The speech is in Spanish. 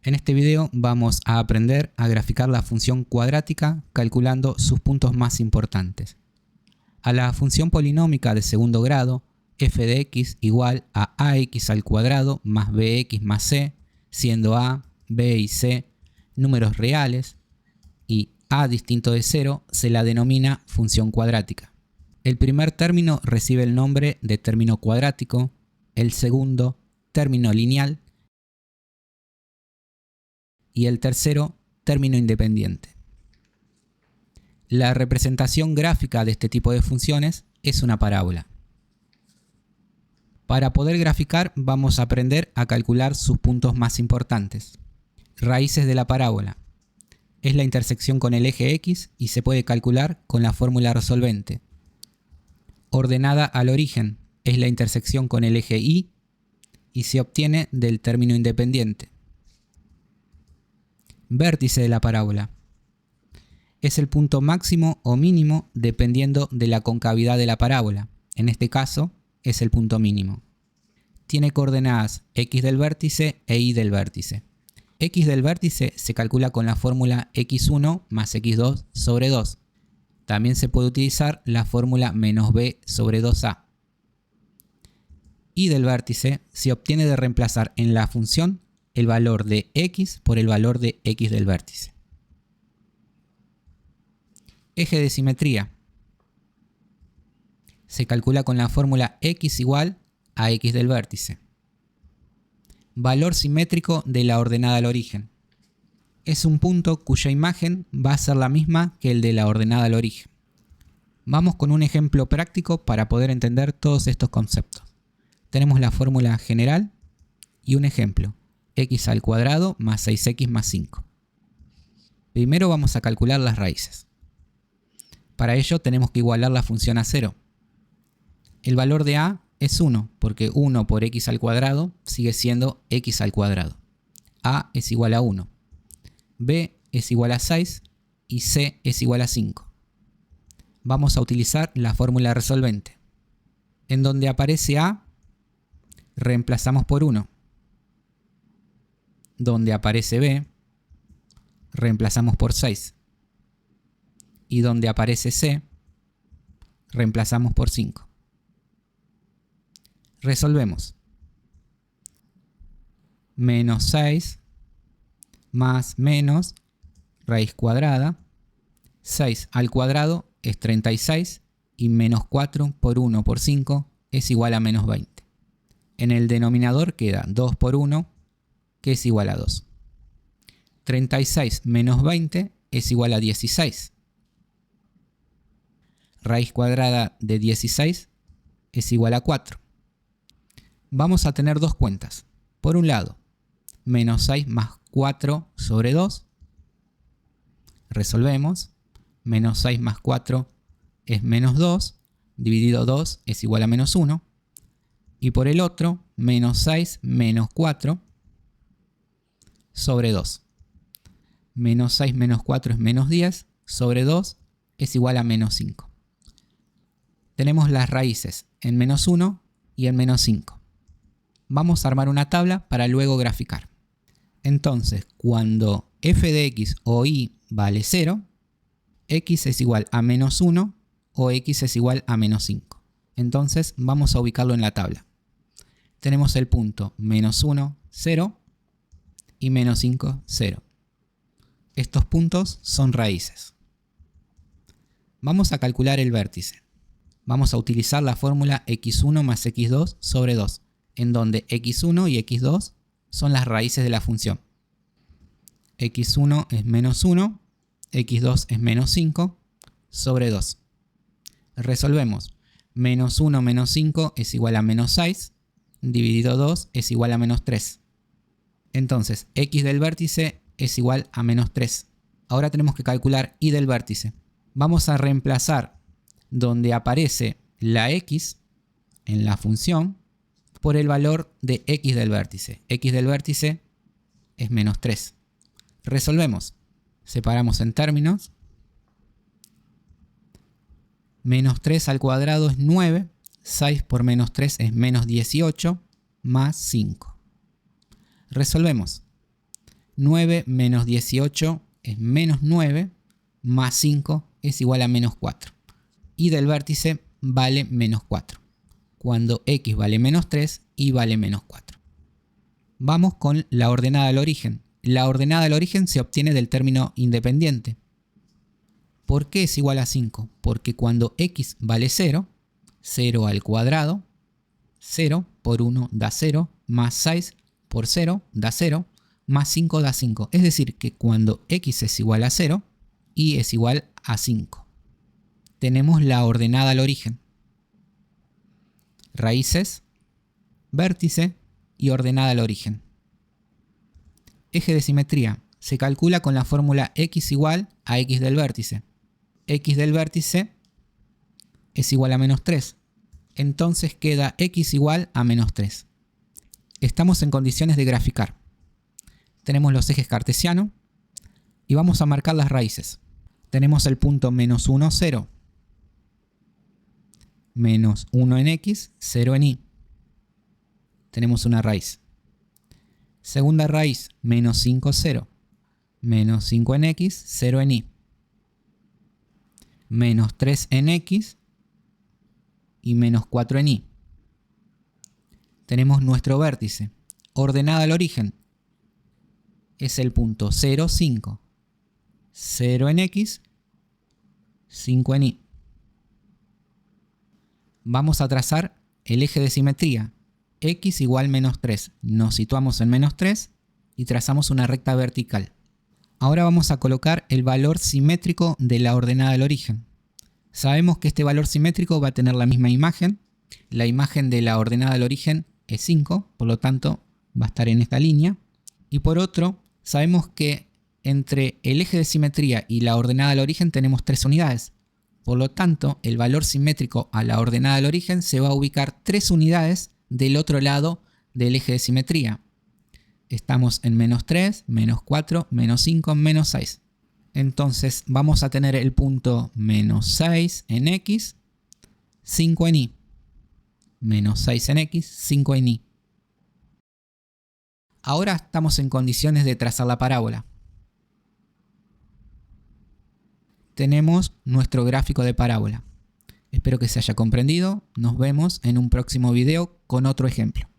En este video vamos a aprender a graficar la función cuadrática calculando sus puntos más importantes. A la función polinómica de segundo grado, f de x igual a ax al cuadrado más bx más c, siendo a, b y c números reales, y a distinto de 0 se la denomina función cuadrática. El primer término recibe el nombre de término cuadrático, el segundo término lineal y el tercero término independiente. La representación gráfica de este tipo de funciones es una parábola. Para poder graficar vamos a aprender a calcular sus puntos más importantes. Raíces de la parábola. Es la intersección con el eje X y se puede calcular con la fórmula resolvente. Ordenada al origen es la intersección con el eje Y y se obtiene del término independiente. Vértice de la parábola. Es el punto máximo o mínimo dependiendo de la concavidad de la parábola. En este caso es el punto mínimo. Tiene coordenadas x del vértice e y del vértice. X del vértice se calcula con la fórmula x1 más x2 sobre 2. También se puede utilizar la fórmula menos b sobre 2a. Y del vértice se obtiene de reemplazar en la función el valor de x por el valor de x del vértice. Eje de simetría. Se calcula con la fórmula x igual a x del vértice. Valor simétrico de la ordenada al origen. Es un punto cuya imagen va a ser la misma que el de la ordenada al origen. Vamos con un ejemplo práctico para poder entender todos estos conceptos. Tenemos la fórmula general y un ejemplo, x al cuadrado más 6x más 5. Primero vamos a calcular las raíces. Para ello tenemos que igualar la función a 0. El valor de a es 1, porque 1 por x al cuadrado sigue siendo x al cuadrado. A es igual a 1. B es igual a 6 y C es igual a 5. Vamos a utilizar la fórmula resolvente. En donde aparece A, reemplazamos por 1. Donde aparece B, reemplazamos por 6. Y donde aparece C, reemplazamos por 5. Resolvemos. Menos 6 más menos raíz cuadrada. 6 al cuadrado es 36 y menos 4 por 1 por 5 es igual a menos 20. En el denominador queda 2 por 1, que es igual a 2. 36 menos 20 es igual a 16. Raíz cuadrada de 16 es igual a 4. Vamos a tener dos cuentas. Por un lado, menos 6 más 4 sobre 2. Resolvemos. Menos 6 más 4 es menos 2. Dividido 2 es igual a menos 1. Y por el otro, menos 6 menos 4 sobre 2. Menos 6 menos 4 es menos 10. Sobre 2 es igual a menos 5. Tenemos las raíces en menos 1 y en menos 5. Vamos a armar una tabla para luego graficar. Entonces, cuando f de x o y vale 0, x es igual a menos 1 o x es igual a menos 5. Entonces, vamos a ubicarlo en la tabla. Tenemos el punto menos 1, 0 y menos 5, 0. Estos puntos son raíces. Vamos a calcular el vértice. Vamos a utilizar la fórmula x1 más x2 sobre 2. En donde x1 y x2 son las raíces de la función. x1 es menos 1, x2 es menos 5, sobre 2. Resolvemos. Menos 1 menos 5 es igual a menos 6, dividido 2 es igual a menos 3. Entonces, x del vértice es igual a menos 3. Ahora tenemos que calcular y del vértice. Vamos a reemplazar donde aparece la x en la función por el valor de x del vértice. X del vértice es menos 3. Resolvemos. Separamos en términos. Menos 3 al cuadrado es 9. 6 por menos 3 es menos 18 más 5. Resolvemos. 9 menos 18 es menos 9, más 5 es igual a menos 4. Y del vértice vale menos 4, cuando x vale menos 3 y vale menos 4. Vamos con la ordenada del origen. La ordenada del origen se obtiene del término independiente. ¿Por qué es igual a 5? Porque cuando x vale 0, 0 al cuadrado, 0 por 1 da 0, más 6 por 0 da 0, más 5 da 5. Es decir, que cuando x es igual a 0, y es igual a 5. Tenemos la ordenada al origen. Raíces, vértice y ordenada al origen. Eje de simetría. Se calcula con la fórmula x igual a x del vértice. X del vértice es igual a menos 3. Entonces queda x igual a menos 3. Estamos en condiciones de graficar. Tenemos los ejes cartesianos y vamos a marcar las raíces. Tenemos el punto menos 1, 0. Menos 1 en x, 0 en y. Tenemos una raíz. Segunda raíz, menos 5, 0. Menos 5 en x, 0 en y. Menos 3 en x y menos 4 en y. Tenemos nuestro vértice. Ordenada al origen. Es el punto 0, 5. 0 en x, 5 en y. Vamos a trazar el eje de simetría. X igual menos 3. Nos situamos en menos 3 y trazamos una recta vertical. Ahora vamos a colocar el valor simétrico de la ordenada del origen. Sabemos que este valor simétrico va a tener la misma imagen. La imagen de la ordenada del origen es 5, por lo tanto va a estar en esta línea. Y por otro, sabemos que entre el eje de simetría y la ordenada del origen tenemos 3 unidades. Por lo tanto, el valor simétrico a la ordenada del origen se va a ubicar 3 unidades del otro lado del eje de simetría. Estamos en menos 3, menos 4, menos 5, menos 6. Entonces vamos a tener el punto menos 6 en x, 5 en y. Menos 6 en x, 5 en y. Ahora estamos en condiciones de trazar la parábola. Tenemos nuestro gráfico de parábola. Espero que se haya comprendido. Nos vemos en un próximo video con otro ejemplo.